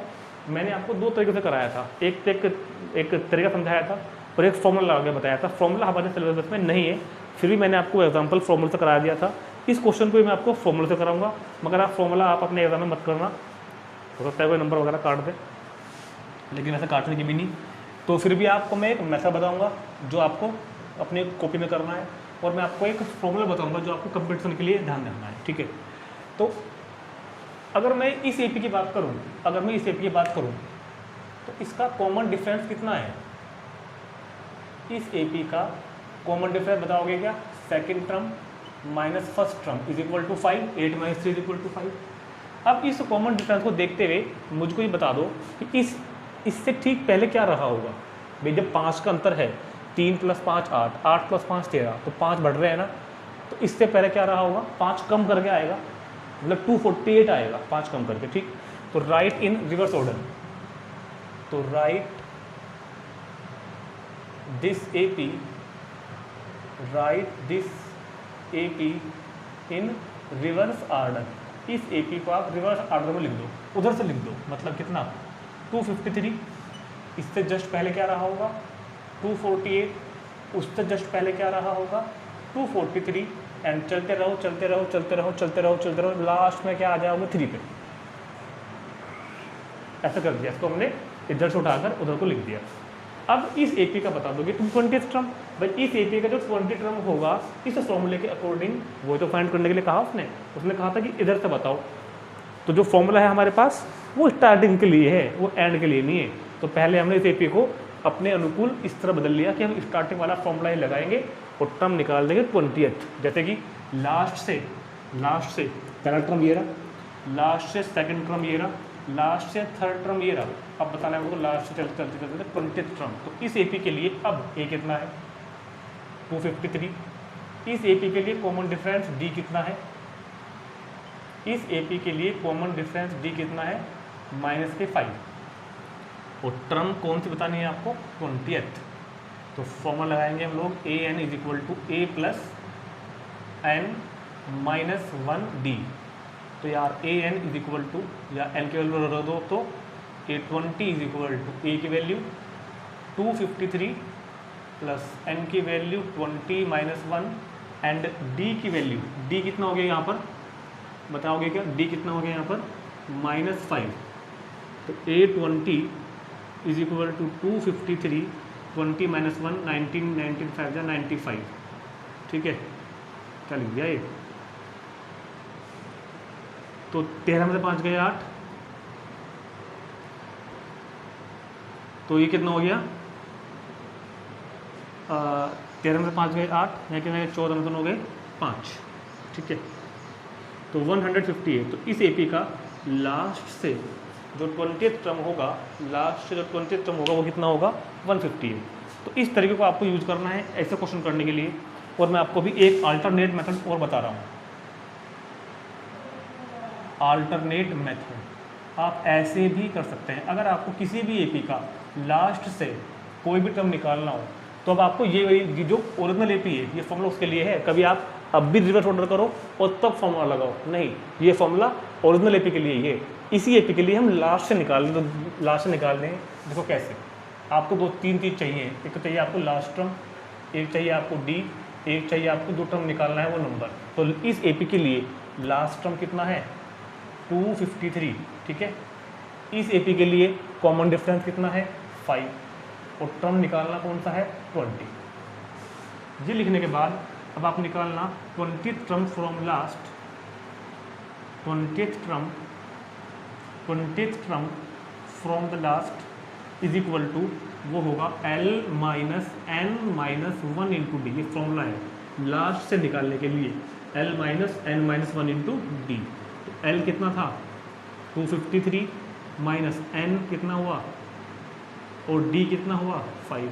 मैंने आपको दो तरीके से कराया था, एक तरीका समझाया था और एक फॉर्मूला लगा के बताया था। फॉर्मूला हमारे सिलेबस में नहीं है, फिर भी मैंने आपको एग्जाम्पल फॉर्मूला से करा दिया था। इस क्वेश्चन को भी मैं आपको फॉर्मूला से कराऊंगा, मगर आप फॉर्मूला आप अपने एग्जाम में मत करना, हो सकता है कोई नंबर वगैरह काट दे, लेकिन ऐसा काटने की भी नहीं। तो फिर भी आपको मैं एक मेथड बताऊंगा जो आपको अपने कॉपी में करना है, और मैं आपको एक फॉर्मूला बताऊंगा जो आपको कंपटीशन के लिए ध्यान रखना है, ठीक है। तो अगर मैं इस AP की बात करूं, तो इसका कॉमन डिफरेंस कितना है, इस AP का कॉमन डिफरेंस बताओगे क्या, second term minus first term is equal to 5, 8 minus 3 is equal to 5। अब इस कॉमन डिफरेंस को देखते हुए मुझको ये बता दो कि इससे ठीक पहले क्या रहा होगा भाई। जब 5 का अंतर है, 3 प्लस 5 8, 8 प्लस 5 13, तो 5 बढ़ रहे हैं ना, तो इससे पहले क्या रहा होगा, 5 कम करके आएगा, मतलब 248 आएगा 5 कम करके, ठीक। तो राइट इन रिवर्स ऑर्डर, तो right this AP in reverse order. इस AP को आप रिवर्स ऑर्डर में लिख दो, उधर से लिख दो, मतलब कितना 253, इससे जस्ट पहले क्या रहा होगा 248, उससे जस्ट पहले क्या रहा होगा 243, एंड चलते रहो, लास्ट में क्या आ जाओगे 3 पे। ऐसा कर दिया, इसको हमने इधर से उठाकर उधर को लिख दिया। अब इस AP का बता दोगे तुम 20th टर्म, भाई इस AP का जो 20 टर्म होगा इस फॉर्मूले के अकॉर्डिंग, वो तो फाइंड करने के लिए कहा उसने कहा था कि इधर से बताओ। तो जो फॉर्मूला है हमारे पास वो स्टार्टिंग के लिए है, वो एंड के लिए नहीं है। तो पहले हमने इस AP को अपने अनुकूल इस तरह बदल लिया कि हम स्टार्टिंग वाला फॉर्मूला ही लगाएंगे और टर्म निकाल देंगे 20th। जैसे कि लास्ट से पहला टर्म ये रहा, लास्ट से सेकंड टर्म ये रहा, लास्ट से थर्ड टर्म ये रहा। अब बताना है हमको लास्ट से चलते चलते चलते 20th टर्म। तो इस एपी के लिए अब ए कितना है 253। इस एपी के लिए कॉमन डिफरेंस डी कितना है, इस एपी के लिए कॉमन डिफरेंस डी कितना है -5। और टर्म कौन सी बतानी है आपको 20th। तो फॉर्मूला लगाएंगे हम लोग a n is equal to a plus n -1 d. तो यार a n is equal to, या एन की वैल्यू रख दो तो A20 is equal to a की वैल्यू 253 प्लस एन की वैल्यू 20 -1 एंड डी की वैल्यू, डी कितना हो गया यहाँ पर बताओगे क्या, डी कितना हो गया यहाँ पर -5। तो A20 इज इक्वल टू 253 20 -1 19 19 5 95। ठीक है, क्या लिख दिया ये। तो 13 में से 5 गए 8, तो ये कितना हो गया 13 में से 5 गए 8, या कितना 14 में से 9 गए 5। ठीक है, तो 158। तो इस एपी का लास्ट से जो 20th टर्म होगा, लास्ट से जो 20th टर्म होगा वो कितना होगा 158। तो इस तरीके को आपको यूज़ करना है ऐसे क्वेश्चन करने के लिए। और मैं आपको भी एक अल्टरनेट मेथड और बता रहा हूँ। अल्टरनेट मेथड आप ऐसे भी कर सकते हैं। अगर आपको किसी भी एपी का लास्ट से कोई भी टर्म निकालना हो तो अब आपको ये जो ओरिजिनल एपी है ये फॉर्मूला उसके लिए है। कभी आप अब भी रिवर्स ऑर्डर करो और तब फॉर्मूला लगाओ, नहीं, ये फॉर्मूला ओरिजिनल एपी के लिए ये। इसी एपी के लिए हम लास्ट से निकाल दें। तो लास्ट से निकाल दें, देखो कैसे। आपको 2-3 चीज़ चाहिए। एक तो चाहिए आपको लास्ट टर्म, एक चाहिए आपको डी, एक चाहिए आपको जो टर्म निकालना है वो नंबर। तो इस एपी के लिए लास्ट टर्म कितना है 253। ठीक है, इस एपी के लिए कॉमन डिफरेंस कितना है 5 और टर्म निकालना कौन सा है 20। ये लिखने के बाद अब आप निकालना 20th term from last, 20th term from the last is equal to वो होगा L - n - 1 इंटू डी। ये फॉर्मूला है लास्ट से निकालने के लिए, L - n - 1 इंटू डी। तो L कितना था 253 माइनस n कितना हुआ और d कितना हुआ 5।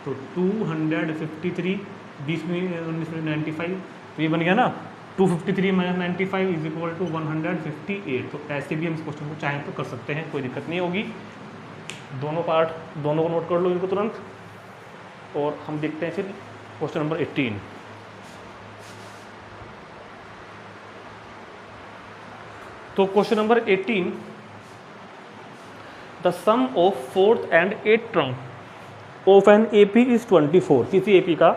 तो 253 20 में 19 में 95। तो ये बन गया ना 253 माइनस 95 इज इक्वल टू 158। तो ऐसे भी हम इस क्वेश्चन को चाहें तो कर सकते हैं, कोई दिक्कत नहीं होगी। दोनों पार्ट दोनों को नोट कर लो इनको तुरंत। और हम देखते हैं फिर क्वेश्चन नंबर 18। तो question number 18, the sum of 4th and 8th term of an AP is 24। किसी एपी का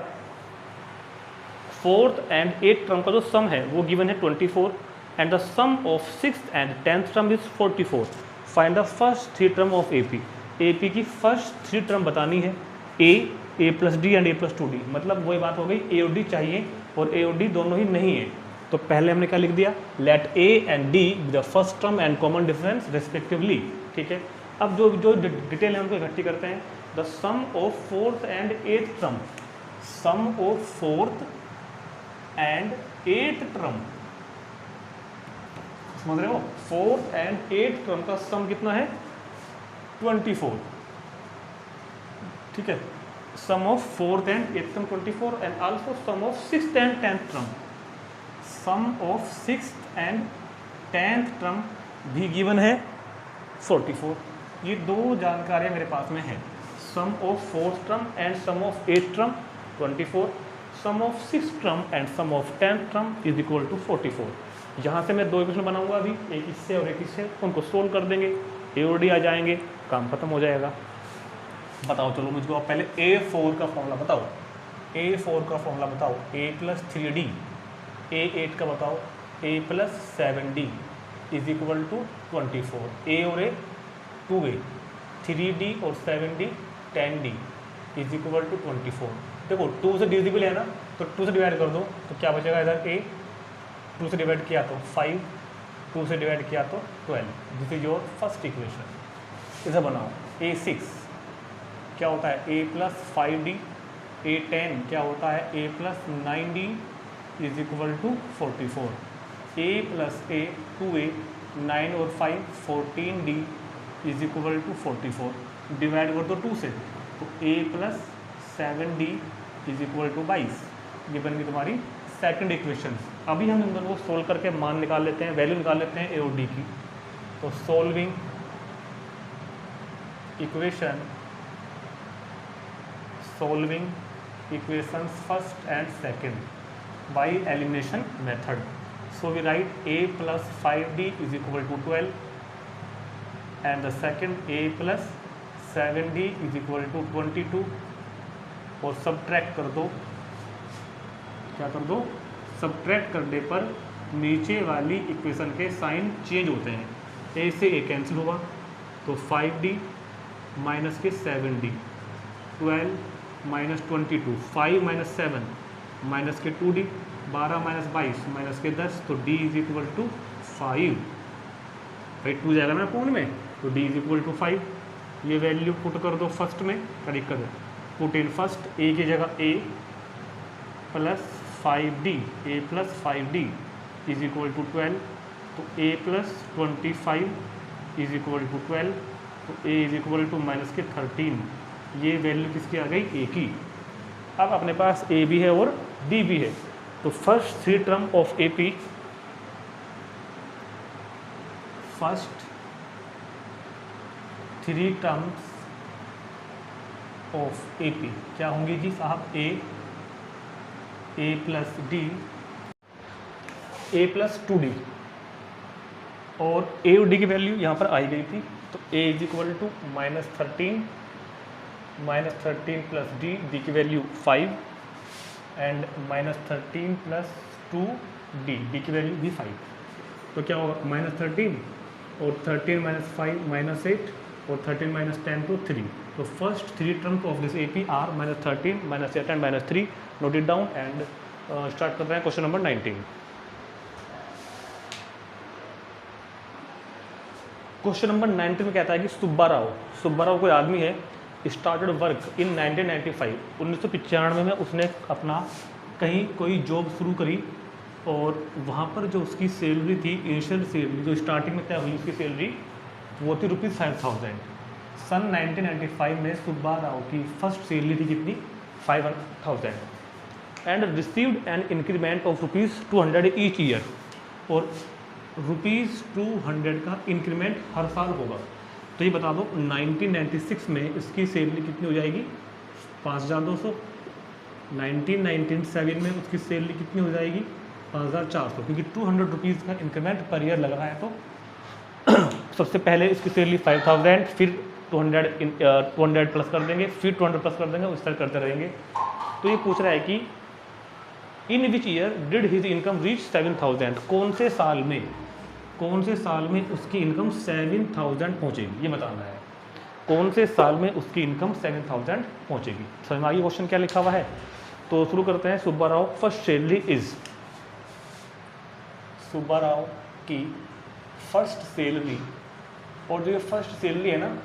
4th and 8th टर्म का जो सम है वो गिवन है 24 and the sum of 6th and 10th term is 44। Find the first 3 term of AP. AP की फर्स्ट 3 टर्म बतानी है, a plus d and a plus 2d। मतलब वही बात हो गई, ए और डी चाहिए और ए और डी दोनों ही नहीं है। तो पहले हमने क्या लिख दिया, let A and D the first term and common difference respectively. ठीक है, अब जो डिटेल है हमको इकट्ठी करते हैं। The sum of 4th and 8th term, sum of 4th and 8th term, समझ रहे हो, 4th and 8th टर्म का सम कितना है 24। ठीक है, sum of 4th and 8th term 24 and also sum of 6th and 10th term. Sum of 6th and 10th term भी गिवन है 44। ये दो जानकारियाँ मेरे पास में है, sum of 4th term and sum of 8th term 24, sum of 6th term and sum of 10th term is equal to 44। यहाँ से मैं 2 इक्वेशन बनाऊंगा अभी, एक इससे और एक इससे, उनको सोल्व कर देंगे, ए और डी आ जाएंगे, काम खत्म हो जाएगा। बताओ चलो मुझको आप पहले A4 का फॉर्मूला बताओ, A4 का फॉर्मूला बताओ, A + 3D, A8 का बताओ, A + 7D is equal to 24। A और A 2A, 3D और 7D 10D is equal to 24। देखो 2 से डिविजिबल है ना, तो 2 से डिवाइड कर दो तो क्या बचेगा इधर, A 2 से डिवाइड किया तो 5, 2 से डिवाइड किया तो 12। This is your first equation. इधर बनाओ A6, क्या होता है a प्लस 5d, A10 क्या होता है a plus 9d is equal to 44, a plus a 2a 9 और 5 14d is equal to 44, divide कर दो 2 से तो a plus 7d is equal to 22, ये बन गई तुम्हारी सेकंड इक्वेशन। अभी हम इन दोनों को सोल्व करके मान निकाल लेते हैं, वैल्यू निकाल लेते हैं a और d की। तो solving equations first and second by elimination method. So we write a plus 5d is equal to 12 and the second a plus 7d is equal to 22, और सब्ट्रैक्ट कर दो, क्या कर दो, सब्ट्रैक्ट करने पर नीचे वाली इक्वेशन के साइन चेंज होते हैं, a से a कैंसिल होगा तो 5d माइनस के 7d, 12 माइनस 22, 5 माइनस 7 माइनस के 2d, 12 माइनस 22 माइनस के 10, तो d इज इक्वल टू 5, भाई 2 जाएगा ना पूर्ण में, तो d इज इक्वल टू 5। ये वैल्यू पुट कर दो फर्स्ट में, करेक्ट कर दो, पुट इन फर्स्ट, a की जगह a plus 5d, a plus 5d is equal to 12, तो a plus 25 is equal to 12, तो a is equal to minus के 13, ये वैल्यू किसकी आ गई, a की। अब अपने पास a भी है और d भी है, तो first 3 term of AP, first 3 terms of AP क्या होंगी जी साहब, a plus d, a plus 2d, और a और d की वैल्यू यहाँ पर आई गई थी, तो a is equal to minus 13 plus d की value 5 and minus 13 plus 2d की वैल्यू भी 5, तो क्या होगा माइनस 13 और 13 माइनस 5 माइनस 8 और 13 माइनस 10 तो 3, तो first 3 terms of this AP are minus 13 minus 8 and minus 3, note it down and start कर रहे हैं क्वेश्चन नंबर 19। क्वेश्चन नंबर 19 में कहता है कि सुब्बा राव कोई आदमी है, स्टार्टेड वर्क इन 1995, 1995 में उसने अपना कहीं कोई जॉब शुरू करी, और वहाँ पर जो उसकी सैलरी थी, इनिशियल सैलरी जो स्टार्टिंग में तय हुई उसकी सैलरी वो थी ₹5,000। सन 1995 में सुब्बा राव की फर्स्ट सैलरी थी कितनी, 5,000, and received an increment of ₹200 each year, और ₹200 का इंक्रीमेंट हर साल होगा। तो ये बता दो 1996 में इसकी सैलरी कितनी हो जाएगी, 5,200, 1997 में उसकी सैलरी कितनी हो जाएगी, 5,400, क्योंकि ₹200 का इंक्रीमेंट पर ईयर लग रहा है। तो सबसे पहले इसकी सैलरी 5,000, फिर 200 प्लस कर देंगे, फिर 200 प्लस कर देंगे, उस तरह करते रहेंगे। तो ये पूछ रहा है कि in which year did his income reach 7,000, कौन से साल में उसकी इनकम 7,000 पहुंचेगी, ये बताना है, कौन से साल में उसकी इनकम 7,000 पहुंचेगी। समझ में आगे क्वेश्चन क्या लिखा हुआ है, तो शुरू करते हैं। Subba Rao first salary is, Subba Rao की फर्स्ट सैलरी, और जो ये फर्स्ट सैलरी है ना,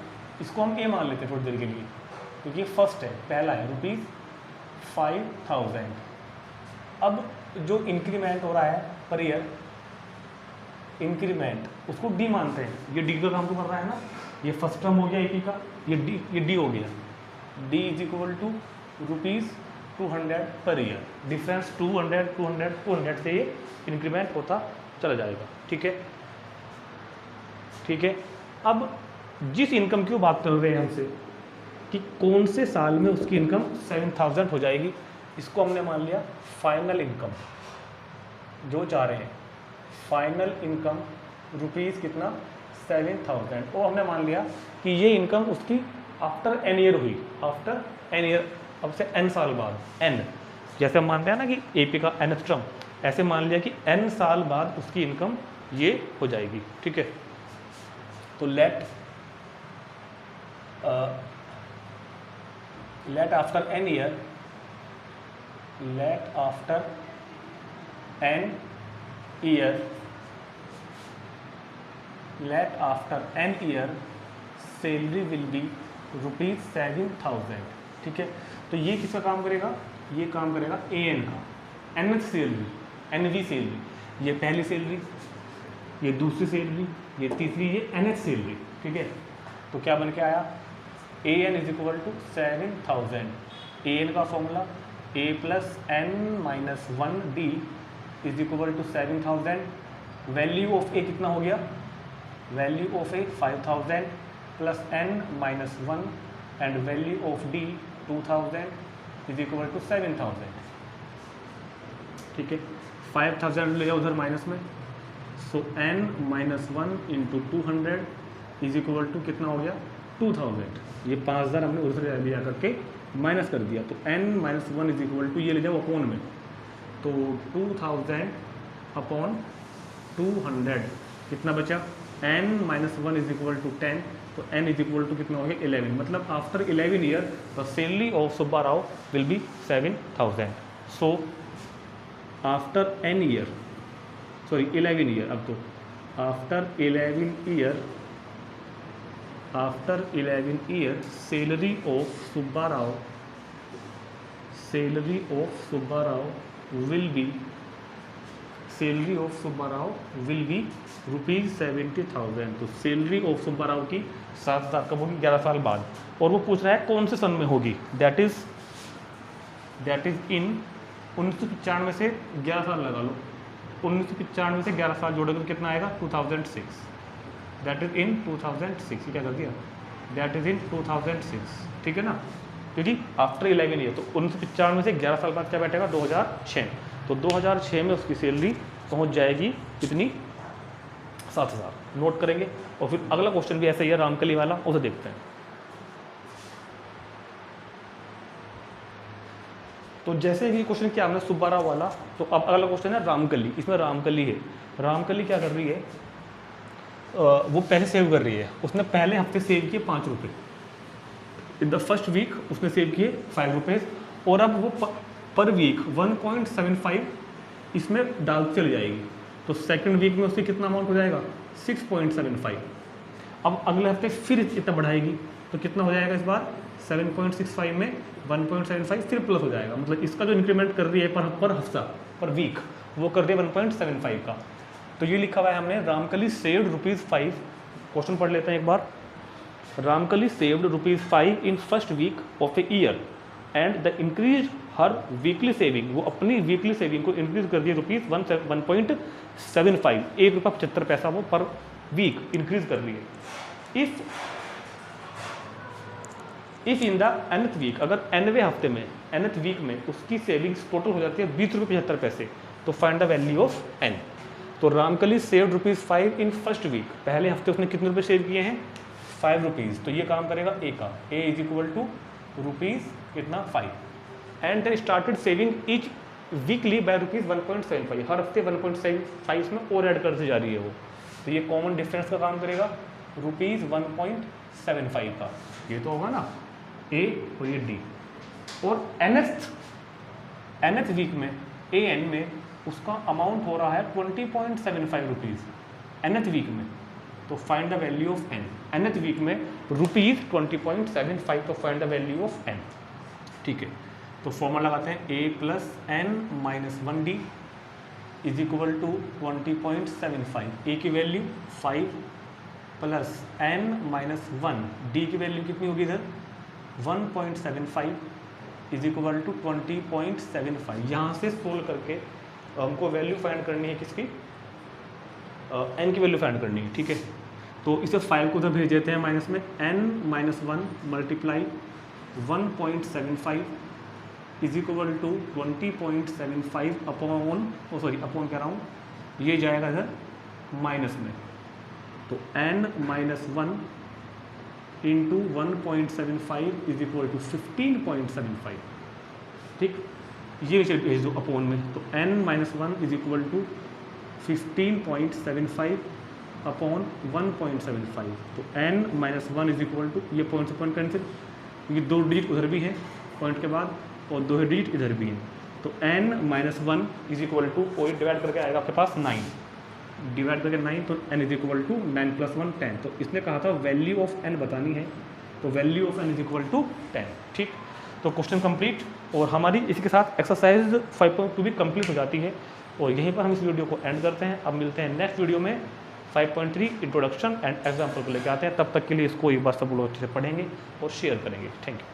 इसको हम ए मान लेते हैं थोड़ी देर के लिए, क्योंकि फर्स्ट है, पहला है, ₹5,000। अब जो इंक्रीमेंट हो रहा है पर ईयर, इंक्रीमेंट उसको डी मानते हैं, ये डी का काम तो कर रहा है ना, ये फर्स्ट टर्म हो गया AP का, ये डी हो गया, D is equal to ₹200 per year, difference 200 से ये इंक्रीमेंट होता चला जाएगा। ठीक है। अब जिस इनकम की बात कर रहे हैं हमसे कि कौन से साल में उसकी इनकम 7,000 हो जाएगी, इसको हमने मान लिया फाइनल इनकम, जो चाह रहे हैं फाइनल इनकम रुपीज़ कितना 7,000, वो हमने मान लिया कि ये इनकम उसकी आफ्टर एन ईयर हुई, आफ्टर एन ईयर, अब से n साल बाद, n जैसे हम मानते हैं ना कि AP का nth टर्म, ऐसे मान लिया कि n साल बाद उसकी इनकम ये हो जाएगी। ठीक है, तो let after n year, let after n year salary will be ₹7,000, ठीक है। तो ये किसका काम करेगा, ये काम करेगा AN का, nth सैलरी, NV सैलरी, ये पहली सैलरी, ये दूसरी सैलरी, ये तीसरी, ये nth सैलरी, ठीक है। तो क्या बन के आया, AN = 7,000, AN का formula A + n-1D = 7,000, value of A कितना हो गया, value of A 5,000 + n-1 and value of D 2,000 = 7,000, ठीक है। 5,000 ले जाओ उधर माइनस में, सो n-1 × 200 = कितना हो गया, 2,000। ये 5,000 हमने उधर लिया करके माइनस कर दिया, तो n-1 = ये ले जाओ अपॉन में, तो 2,000 अपॉन 200 कितना बचा, n-1 = 10, तो n = कितना हो गया, 11। मतलब after 11 year the salary of Subba Rao will be 7,000। So after n year, sorry 11 year, अब तो after 11 year salary of Subba Rao will be ₹70,000। तो सैलरी ऑफ सुब्बा राव की 7,000 कब होगी, 11 साल बाद। और वो पूछ रहा है कौन से सन में होगी, दैट इज इन 1995 से 11 साल लगा लो, 1995 से 11 साल जोड़ोगे तो कितना आएगा, 2006, दैट इज इन 2006, क्या कर दिया, दैट इज इन 2006, ठीक है ना, क्योंकि आफ्टर 11 ईयर, तो 1995 से 11 साल बाद क्या बैठेगा, 2006। तो 2006 में उसकी सैलरी पहुंच जाएगी कितनी, 7,000। नोट करेंगे। और फिर अगला क्वेश्चन भी ऐसा ही है, रामकली वाला, उसे देखते हैं। तो जैसे कि क्वेश्चन किया हमने सुब्बा राव वाला, तो अब अगला क्वेश्चन है रामकली। इसमें रामकली है, रामकली क्या कर रही है, वो पैसे सेव कर रही है। उसने पहले हफ्ते सेव किए 5 रुपये, इन द फर्स्ट वीक उसने सेव किए 5 रुपीज़, और अब वो पर वीक 1.75 इसमें डाल चली जाएगी। तो सेकंड वीक में उससे कितना अमाउंट हो जाएगा, 6.75। अब अगले हफ्ते फिर इतना बढ़ाएगी, तो कितना हो जाएगा इस बार, 7.65 में 1.75 फिर प्लस हो जाएगा। मतलब इसका जो इंक्रीमेंट कर रही है पर हफ्ता, पर वीक, वो कर रही है 1.75 का। तो ये लिखा हुआ है हमने, रामकली सेव्ड ₹5। क्वेश्चन पढ़ लेते हैं एक बार। Ramkali saved ₹5 in first week of a year and the increase her weekly saving, वो अपनी वीकली सेविंग को इंक्रीज कर दिया ₹1.75, ₹1.75 वो पर वीक इंक्रीज कर रही है। If in the nth week, अगर nवें हफ्ते में, nth वीक में उसकी सेविंग्स टोटल हो जाती है ₹20.75, तो find the value of n। तो Ramkali saved ₹5 in first week, पहले हफ्ते उसने कितने रुपए सेव किए हैं, 5 रुपीज़। तो ये काम करेगा ए का, A = कितना 5, and then started saving each weekly by ₹1.75, हर हफ्ते 1.75 में और ऐड करती जा रही है वो। तो ये कॉमन डिफरेंस का काम करेगा ₹1.75 का, ये तो होगा ना A और ये D। और nth वीक में AN में उसका अमाउंट हो रहा है ₹20.75 nth वीक में। तो find the value of n, nth week में ₹20.75, तो find the value of n, ठीक है। तो फॉर्मूला लगाते हैं, A + n-1D = 20.75। A की वैल्यू 5 + n-1, D की वैल्यू कितनी होगी इधर, 1.75 = 20.75। यहाँ से सोल्व करके हमको वैल्यू फाइंड करनी है किसकी, n की वैल्यू फाइंड करनी है, ठीक है। तो इसे 5 को उधर भेज देते हैं माइनस में, n-1 × 1.75 = 20.75 अपॉन कह रहा हूँ, ये जाएगा इधर माइनस में। तो n-1 × 1.75 = 15.75, ठीक। ये नीचे भेज दो अपॉन में, तो n-1 = 15.75 अपॉन 1.75। तो n-1 = ये पॉइंट से पॉइंट कैंसिल, क्योंकि 2 डिजिट उधर भी है पॉइंट के बाद और 2 डिजिट इधर भी है। तो n-1 = कोई डिवाइड करके आएगा आपके पास 9, डिवाइड करके 9, तो n = 9 + 1 10। तो इसने कहा था वैल्यू ऑफ n बतानी है, तो value of n is equal to 10। ठीक, तो क्वेश्चन कंप्लीट और हमारी इसी के साथ एक्सरसाइज 5.2 भी कंप्लीट हो जाती है और यहीं पर हम इस वीडियो को एंड करते हैं। अब मिलते हैं नेक्स्ट वीडियो में 5.3 इंट्रोडक्शन एंड एग्जाम्पल को लेकर आते हैं। तब तक के लिए इसको एक बार सब लोग अच्छे से पढ़ेंगे और शेयर करेंगे। Thank you.